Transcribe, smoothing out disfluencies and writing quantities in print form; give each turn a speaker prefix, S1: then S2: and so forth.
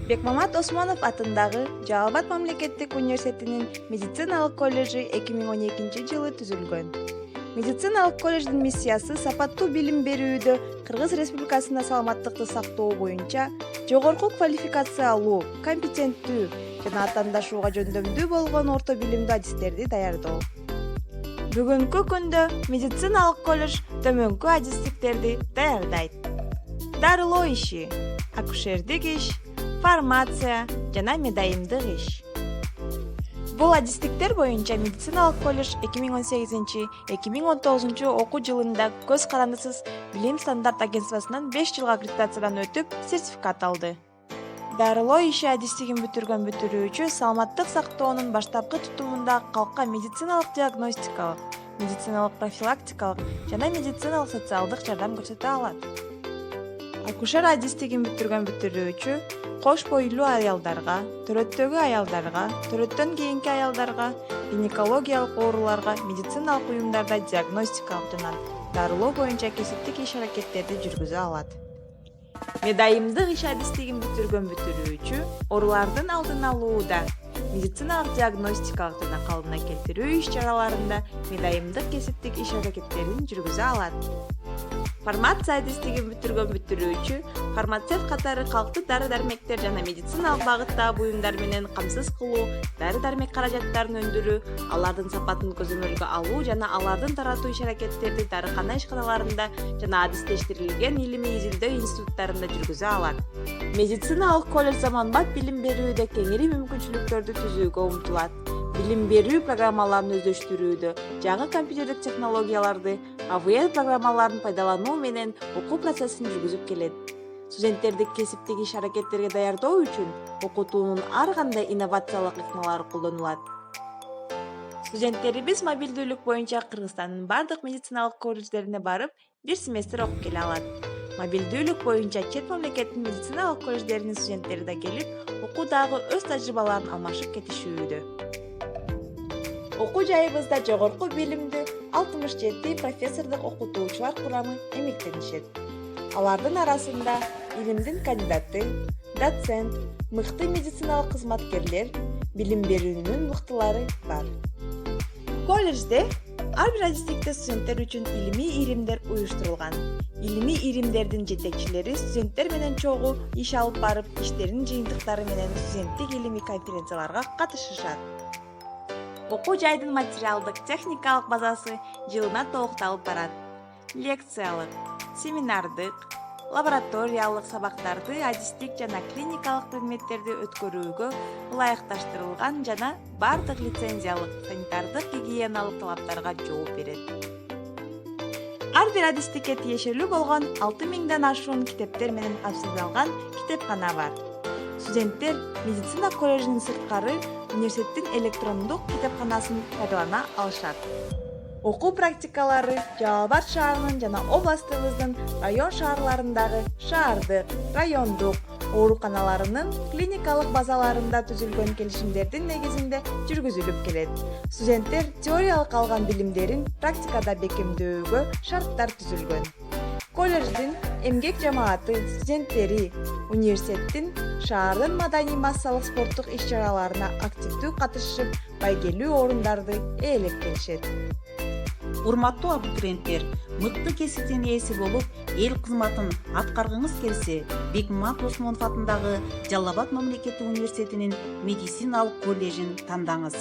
S1: Бекмамат Осмонов атындагы Жалал Абад мамлекеттик университетинин медициналык коллежи 2012 жылы түзүлгөн. Медициналык коллеждин миссиясы сапаттуу билим берүүдө Кыргыз Республикасында саламаттыкты сактоо боюнча жогорку квалификация алуу, компетенттүү жана атаандашууга жөндөмдүү болгон орто билимдүү адистерди даярдоо. Бүгүнкү күндө медициналык коллеж төмөнкү адистиктерди даярдайт: дарылоо иши, акушердик иш, фармация жана медайымдык иш. Бул адистиктер боюнча медициналык коллеж 2018-2019 окуу жылында көз карандысыз билим стандарт агентствосунан 5 жылга аккредитациядан өтүп, сертификат алды. Дарылоо иши адистигин бүтүргөн бүтүрүүчү саламаттык сактоонун баштапкы тутумунда калкка медициналык диагностикалык, медициналык профилактикалык жана медициналык социалдык жардам көрсөтө алат. Акушер адистигин бүтүргөн бүтүрүүчү кош бойлуу аялдарга, төрөттөгү аялдарга, төрөттөн кийинки аялдарга, гинекологиялык ооруларга медициналык уюмдарда диагностикалык жана дарылоо боюнча кесиптик иш-аракеттерди жүргүзө алат. Медайымдык иш адистигин бүтүргөн бүтүрүүчү оорулардын алдын алууда, медициналык диагностикалык жана калыбына келтирүү иш-чараларында медайымдык кесиптик иш-аракеттерин жүргүзө алат. Фармация адистигин бүтүргөн бүтүрүүчү фармацевт катары калктык дары-дармектер жана медициналык багыттагы буюмдар менен камсыз кылуу, дары-дармек каражаттарын өндүрүү, алардын сапатын көзөмөлгө алуу жана алардын таратуу иш-аракеттерди дарыкана ишканаларында жана адистештирилген илимий изилдөө институттарында жүргүзө алат. Медициналык коллеж заманбап билим берүүдө кеңири мүмкүнчүлүктөрдү түзүүгө умтулат. Билим берүү программаларын өздөштүрүүдө жаңы компьютердик технологияларды, АВЛ программаларын пайдалануу менен окуу процессин жүргүзүп келет. Студенттерди кесиптик иш-аракеттерге даярдоо үчүн окутуунун ар кандай инновациялык ыкмалары колдонулат. Студенттерибиз мобилдүүлүк боюнча Кыргызстандын бардык медициналык колледждерине барып, бир семестр окуп келе алат. Мобилдүүлүк боюнча чет мамлекеттин медициналык колледждеринин студенттери да келип, окуудагы өз тажрыйбаларын алмашып кетишүүдө. Окуу жайыбызда жогорку билимдүү 67 профессордук окутуучулар курамы эмгектенишет. Алардын арасында илимдин кандидаты, доцент, мыкты медициналык кызматкерлер, билим берүүнүн мыктылары бар. Колледжде ар бир адистикте студенттер үчүн илимий иримдер уюштурулган. Илимий иримдердин жетекчилери студенттер менен чогуу иш алып барып, иштеринин жыйынтыктары менен студенттик илимий конференцияларга катышышат. Окуу жайдын материалдык техникалык базасы жылына толукталып барат. Лекциялык, семинардык, лабораториялык сабактарды адистик жана клиникалык предметтерди өткөрүүгө ылайыкташтырылган жана бардык лицензиялык, санитардык гигиеналык талаптарга жооп берет. Ар бир адистикке тиешелүү болгон 6000ден ашуун китептер менен камсыздалган китепкана бар. Студенттер медицина коллежинин сырткары университеттин электрондук китепканасын пайдалана алышат. Окуу практикалары Жалал Абад шаарынын жана областыбыздын район шаарларындагы шаардык, райондук ооруканаларынын клиникалык базаларында түзүлгөн келишимдердин негизинде жүргүзүлүп келет. Студенттер теориялык алган билимдерин практикада бекемдөөгө шарттар түзүлгөн. Колледждин эмгек жамааты, студенттери университеттин шаардын маданий массалык спорттук иш-чараларына активдүү катышып, байгелүү орундарды ээлеп келишет.
S2: Урматтуу абитуриенттер, мыкты кесиптин ээси болуп, эл кызматын аткаргыңыз келсе, Бекмамат Осмонов атындагы Жалал Абад мамлекеттик университетинин медициналык коллежин тандаңыз.